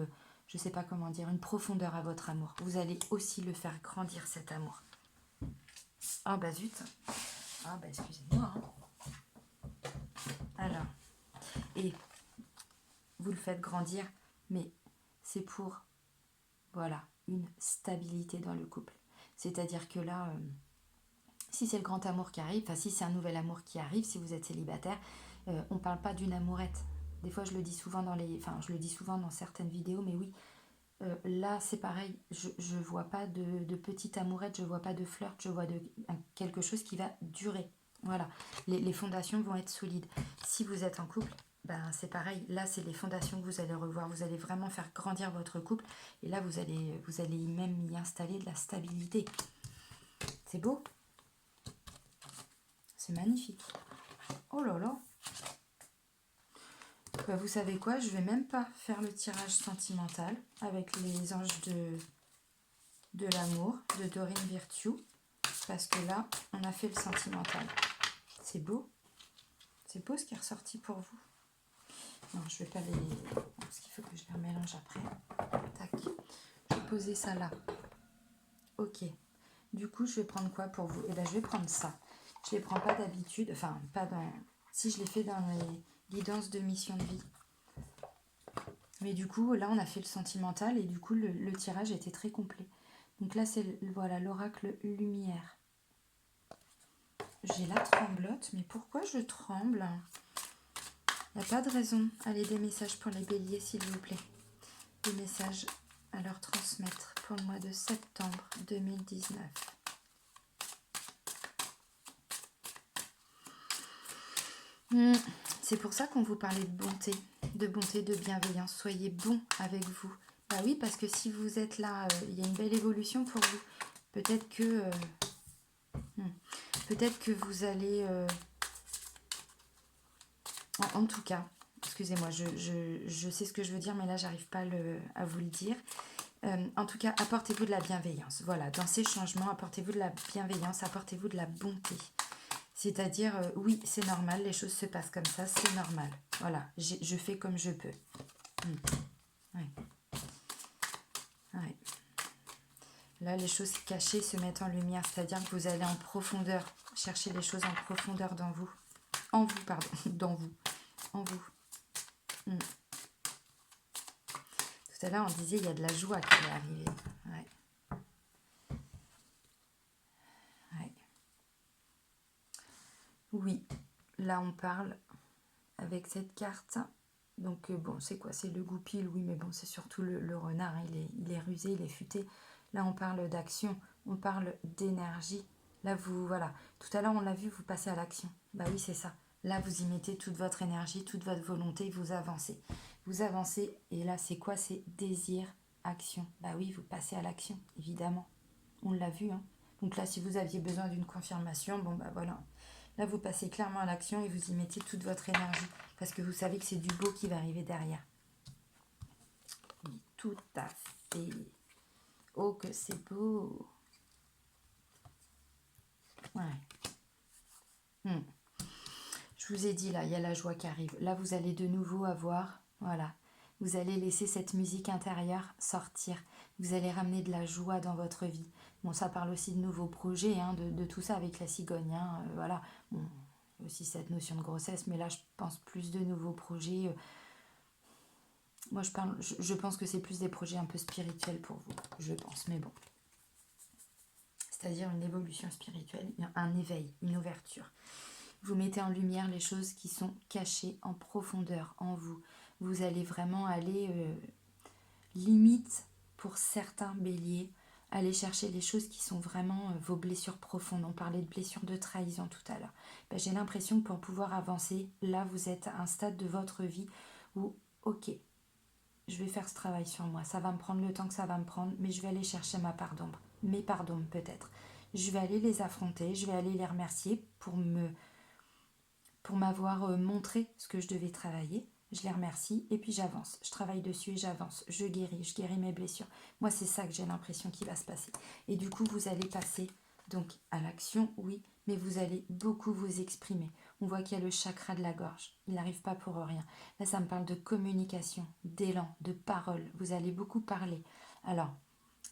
je ne sais pas comment dire, une profondeur à votre amour. Vous allez aussi le faire grandir, cet amour. Ah bah zut. Ah bah excusez-moi. Hein. Alors, et vous le faites grandir, mais c'est pour, voilà, une stabilité dans le couple. C'est-à-dire que là, si c'est le grand amour qui arrive, enfin si c'est un nouvel amour qui arrive, si vous êtes célibataire, on ne parle pas d'une amourette. Des fois, je le dis souvent je le dis souvent dans certaines vidéos, mais oui, là c'est pareil. Je vois pas de petite amourette, je vois pas de flirt, je vois quelque chose qui va durer. Voilà, les fondations vont être solides. Si vous êtes en couple, ben c'est pareil. Là, c'est les fondations que vous allez revoir. Vous allez vraiment faire grandir votre couple, et là vous allez même y installer de la stabilité. C'est beau. C'est magnifique. Oh là là. Bah, vous savez quoi, je vais même pas faire le tirage sentimental avec les anges de l'amour de Dorine Virtue, parce que là, on a fait le sentimental. C'est beau. C'est beau ce qui est ressorti pour vous. Non, je vais pas les... Parce qu'il faut que je les mélange après. Tac. Je vais poser ça là. Ok. Du coup, je vais prendre quoi pour vous? Eh bien, je vais prendre ça. Je les prends pas d'habitude. Enfin, pas dans... Si, je les fais dans les guidances de mission de vie. Mais du coup, là, on a fait le sentimental et du coup, le tirage était très complet. Donc là, c'est voilà l'oracle lumière. J'ai la tremblote, mais pourquoi je tremble? Il n'y a pas de raison. Allez, des messages pour les béliers, s'il vous plaît. Des messages à leur transmettre pour le mois de septembre 2019. C'est pour ça qu'on vous parlait de bonté, de bienveillance. Soyez bons avec vous. Bah oui, parce que si vous êtes là, il y a une belle évolution pour vous. Peut-être que vous allez... en tout cas, excusez-moi, je sais ce que je veux dire, mais là, j'arrive pas à vous le dire. En tout cas, apportez-vous de la bienveillance. Voilà, dans ces changements, apportez-vous de la bienveillance, apportez-vous de la bonté. C'est-à-dire, oui, c'est normal, les choses se passent comme ça, c'est normal. Voilà, je fais comme je peux. Ouais. Ouais. Là, les choses cachées se mettent en lumière, c'est-à-dire que vous allez en profondeur, chercher les choses en profondeur dans vous. En vous, pardon, dans vous. En vous. Tout à l'heure, on disait il y a de la joie qui est arrivée. Ouais. Ouais. Oui, là, on parle avec cette carte. Donc, bon, c'est quoi? C'est le goupil, oui, mais bon, c'est surtout le renard. Hein, il est rusé, il est futé. Là, on parle d'action, on parle d'énergie. Là, vous, voilà. Tout à l'heure, on l'a vu, vous passez à l'action. Bah oui, c'est ça. Là, vous y mettez toute votre énergie, toute votre volonté, vous avancez. Vous avancez, et là, c'est quoi? C'est désir, action. Bah oui, vous passez à l'action, évidemment. On l'a vu, hein. Donc là, si vous aviez besoin d'une confirmation, bon, bah voilà. Là, vous passez clairement à l'action et vous y mettez toute votre énergie. Parce que vous savez que c'est du beau qui va arriver derrière. Oui, tout à fait. Oh, que c'est beau. Ouais. Je vous ai dit, là, il y a la joie qui arrive. Là, vous allez de nouveau avoir, voilà, vous allez laisser cette musique intérieure sortir. Vous allez ramener de la joie dans votre vie. Bon, ça parle aussi de nouveaux projets, hein, de tout ça avec la cigogne. Hein, voilà. Bon, aussi cette notion de grossesse, mais là, je pense plus de nouveaux projets. Moi, je pense que c'est plus des projets un peu spirituels pour vous, je pense, mais bon. c'est-à-dire une évolution spirituelle, un éveil, une ouverture. Vous mettez en lumière les choses qui sont cachées en profondeur en vous. Vous allez vraiment aller limite pour certains béliers, aller chercher les choses qui sont vraiment vos blessures profondes. On parlait de blessures de trahison tout à l'heure. Ben, j'ai l'impression que pour pouvoir avancer, là vous êtes à un stade de votre vie où, ok, je vais faire ce travail sur moi, ça va me prendre le temps que ça va me prendre, mais je vais aller chercher ma part d'ombre, mes parts d'ombre peut-être. Je vais aller les affronter, je vais aller les remercier pour m'avoir montré ce que je devais travailler. Je les remercie et puis j'avance. Je travaille dessus et j'avance. Je guéris mes blessures. Moi, c'est ça que j'ai l'impression qu'il va se passer. Et du coup, vous allez passer donc à l'action, oui, mais vous allez beaucoup vous exprimer. On voit qu'il y a le chakra de la gorge. Il n'arrive pas pour rien. Là, ça me parle de communication, d'élan, de parole. Vous allez beaucoup parler. Alors,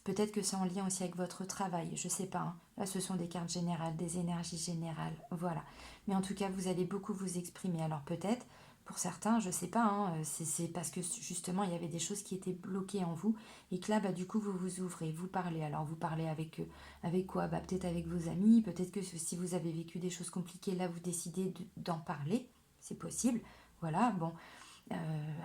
peut-être que c'est en lien aussi avec votre travail, je ne sais pas. Hein. Là, ce sont des cartes générales, des énergies générales, voilà. Mais en tout cas, vous allez beaucoup vous exprimer. Alors peut-être, pour certains, je ne sais pas, hein, c'est parce que justement, il y avait des choses qui étaient bloquées en vous et que là, bah, du coup, vous vous ouvrez, vous parlez. Alors, vous parlez avec quoi? Bah, peut-être avec vos amis, peut-être que si vous avez vécu des choses compliquées, là, vous décidez d'en parler, c'est possible. Voilà, bon,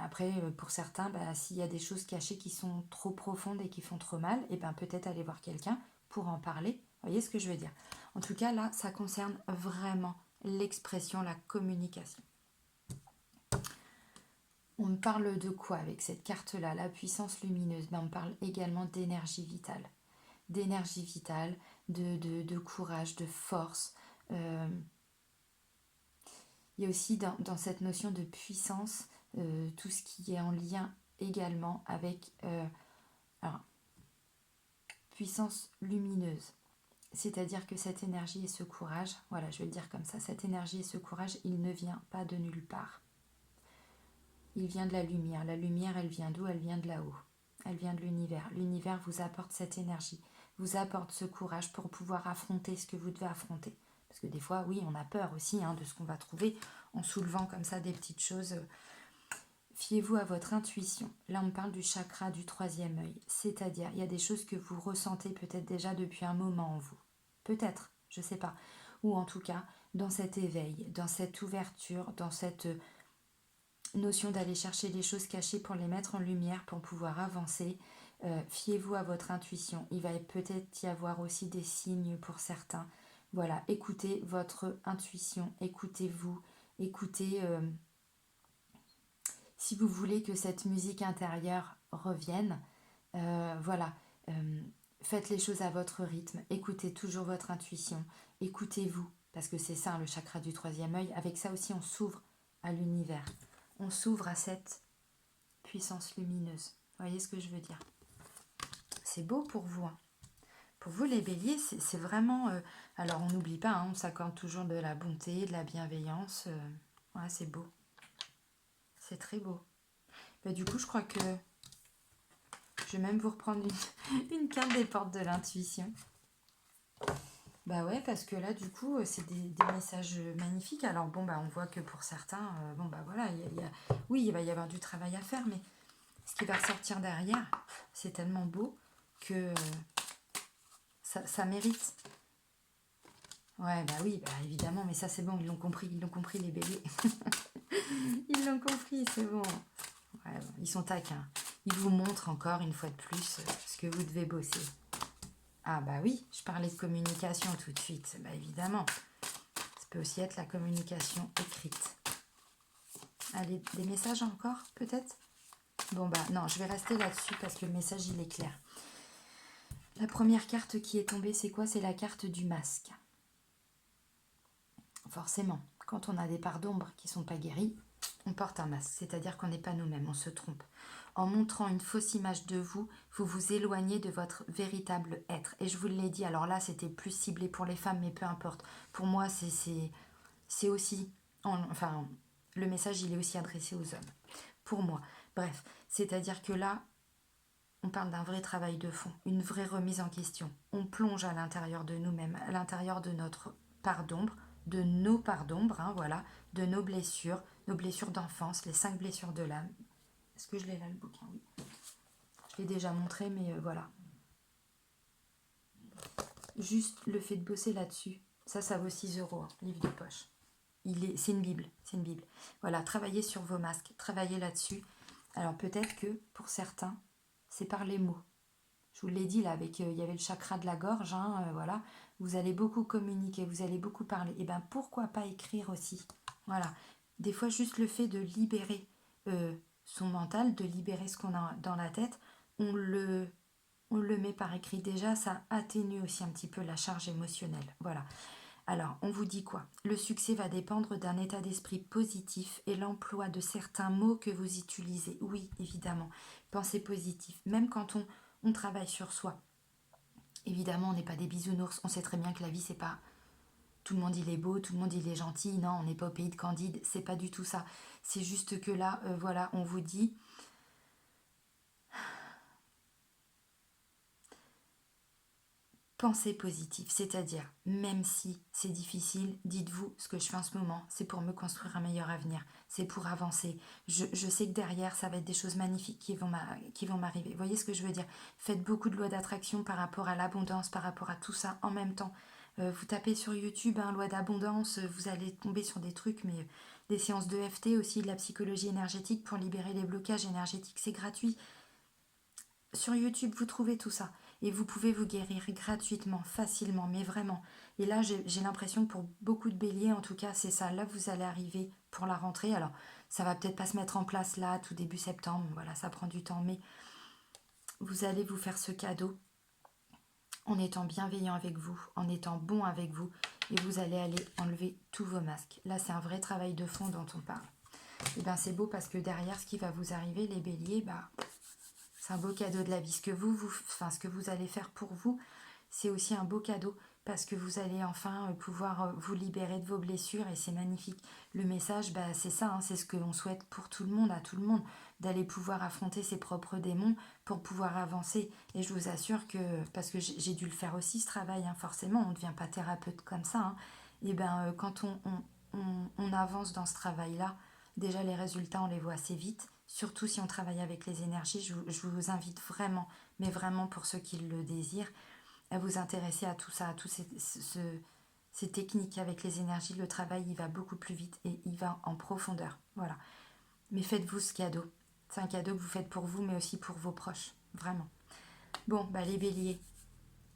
après, pour certains, bah, s'il y a des choses cachées qui sont trop profondes et qui font trop mal, et ben peut-être aller voir quelqu'un pour en parler. Vous voyez ce que je veux dire? En tout cas, là, ça concerne vraiment l'expression, la communication. On me parle de quoi avec cette carte-là? La puissance lumineuse. Ben, on me parle également d'énergie vitale. D'énergie vitale, de courage, de force. Il y a aussi dans cette notion de puissance tout ce qui est en lien également avec alors, puissance lumineuse. C'est-à-dire que cette énergie et ce courage, voilà, je vais le dire comme ça, cette énergie et ce courage, il ne vient pas de nulle part. Il vient de la lumière. La lumière, elle vient d'où? Elle vient de là-haut. Elle vient de l'univers. L'univers vous apporte cette énergie, vous apporte ce courage pour pouvoir affronter ce que vous devez affronter. Parce que des fois, oui, on a peur aussi de ce qu'on va trouver en soulevant comme ça des petites choses. Fiez-vous à votre intuition. Là, on parle du chakra du troisième œil. C'est-à-dire, il y a des choses que vous ressentez peut-être déjà depuis un moment en vous. Peut-être, je ne sais pas. Ou en tout cas, dans cet éveil, dans cette ouverture, dans cette notion d'aller chercher les choses cachées pour les mettre en lumière, pour pouvoir avancer. Fiez-vous à votre intuition. Il va peut-être y avoir aussi des signes pour certains. Voilà, écoutez votre intuition, écoutez-vous, écoutez... si vous voulez que cette musique intérieure revienne, voilà, faites les choses à votre rythme, écoutez toujours votre intuition, écoutez-vous, parce que c'est ça le chakra du troisième œil. Avec ça aussi, on s'ouvre à l'univers, on s'ouvre à cette puissance lumineuse. Vous voyez ce que je veux dire? C'est beau pour vous. Hein. Pour vous, les béliers, c'est vraiment... alors, on n'oublie pas, hein, on s'accorde toujours de la bonté, de la bienveillance. Ouais, c'est beau. C'est très beau. Bah, du coup, je crois que je vais même vous reprendre une carte des portes de l'intuition. Bah ouais, parce que là, du coup, c'est des messages magnifiques. Alors bon, bah on voit que pour certains, bon bah voilà, oui, il va y avoir du travail à faire, mais ce qui va ressortir derrière, c'est tellement beau que ça mérite. Ouais, bah oui, bah évidemment, mais ça c'est bon, ils l'ont compris les béliers. Ils l'ont compris, c'est bon. Ouais, ils sont taquins. Ils vous montrent encore une fois de plus ce que vous devez bosser. Ah bah oui, je parlais de communication tout de suite. Bah évidemment, ça peut aussi être la communication écrite. Allez, des messages encore, peut-être? Bon bah non, je vais rester là-dessus parce que le message, il est clair. La première carte qui est tombée, c'est quoi? C'est la carte du masque. Forcément, quand on a des parts d'ombre qui ne sont pas guéries, on porte un masque, c'est-à-dire qu'on n'est pas nous-mêmes, on se trompe. En montrant une fausse image de vous, vous vous éloignez de votre véritable être. Et je vous l'ai dit, alors là, c'était plus ciblé pour les femmes, mais peu importe. Pour moi, c'est aussi... Enfin, le message, il est aussi adressé aux hommes. Pour moi. Bref, c'est-à-dire que là, on parle d'un vrai travail de fond, une vraie remise en question. On plonge à l'intérieur de nous-mêmes, à l'intérieur de notre part d'ombre, de nos parts d'ombre, hein, voilà, de nos blessures d'enfance, les 5 blessures de l'âme. Est-ce que je l'ai là, le bouquin? Oui. Je l'ai déjà montré, mais voilà. juste le fait de bosser là-dessus, ça vaut 6 € hein, livre de poche. C'est une Bible, c'est une Bible. Voilà, travaillez sur vos masques, travaillez là-dessus. Alors peut-être que pour certains, c'est par les mots. Je vous l'ai dit là, avec il y avait le chakra de la gorge, hein, voilà. Vous allez beaucoup communiquer, vous allez beaucoup parler. Et ben pourquoi pas écrire aussi. Voilà. Des fois, juste le fait de libérer son mental, de libérer ce qu'on a dans la tête, on le met par écrit. Déjà, ça atténue aussi un petit peu la charge émotionnelle. Voilà. Alors, on vous dit quoi? Le succès va dépendre d'un état d'esprit positif et l'emploi de certains mots que vous utilisez. Oui, évidemment. Pensez positif. Même quand on travaille sur soi. Évidemment, on n'est pas des bisounours. On sait très bien que la vie, c'est pas tout le monde il est beau, tout le monde il est gentil. Non, on n'est pas au pays de Candide. C'est pas du tout ça. C'est juste que là, voilà, on vous dit pensez positif, c'est-à-dire, même si c'est difficile, dites-vous, ce que je fais en ce moment, c'est pour me construire un meilleur avenir, c'est pour avancer. Je sais que derrière, ça va être des choses magnifiques qui vont m'arriver. Vous voyez ce que je veux dire? Faites beaucoup de lois d'attraction par rapport à l'abondance, par rapport à tout ça en même temps. Vous tapez sur YouTube, hein, loi d'abondance, vous allez tomber sur des trucs, mais des séances de FT aussi, de la psychologie énergétique pour libérer les blocages énergétiques, c'est gratuit. Sur YouTube, vous trouvez tout ça. Et vous pouvez vous guérir gratuitement, facilement, mais vraiment. Et là, j'ai l'impression que pour beaucoup de béliers, en tout cas, c'est ça. Là, vous allez arriver pour la rentrée. Alors, ça va peut-être pas se mettre en place là, tout début septembre. Voilà, ça prend du temps. Mais vous allez vous faire ce cadeau en étant bienveillant avec vous, en étant bon avec vous. Et vous allez aller enlever tous vos masques. Là, c'est un vrai travail de fond dont on parle. Et bien, c'est beau parce que derrière, ce qui va vous arriver, les béliers, bah... c'est un beau cadeau de la vie. Ce que vous allez faire pour vous, c'est aussi un beau cadeau parce que vous allez enfin pouvoir vous libérer de vos blessures et c'est magnifique. Le message, bah, c'est ça, hein, c'est ce que l'on souhaite pour tout le monde, à tout le monde, d'aller pouvoir affronter ses propres démons pour pouvoir avancer. Et je vous assure que, parce que j'ai dû le faire aussi ce travail, hein, forcément, on ne devient pas thérapeute comme ça. Hein, et ben quand on avance dans ce travail-là, déjà les résultats, on les voit assez vite. Surtout si on travaille avec les énergies, je vous invite vraiment, mais vraiment pour ceux qui le désirent, à vous intéresser à tout ça, à toutes ces techniques avec les énergies. Le travail, il va beaucoup plus vite et il va en profondeur. Voilà. Mais faites-vous ce cadeau. C'est un cadeau que vous faites pour vous, mais aussi pour vos proches. Vraiment. Bon, bah les béliers,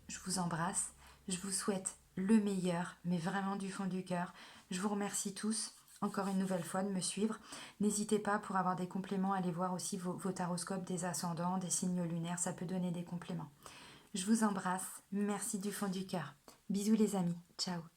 je vous embrasse. Je vous souhaite le meilleur, mais vraiment du fond du cœur. Je vous remercie tous, encore une nouvelle fois, de me suivre. N'hésitez pas, pour avoir des compléments, à aller voir aussi vos taroscopes des ascendants, des signes lunaires. Ça peut donner des compléments. Je vous embrasse. Merci du fond du cœur. Bisous les amis. Ciao.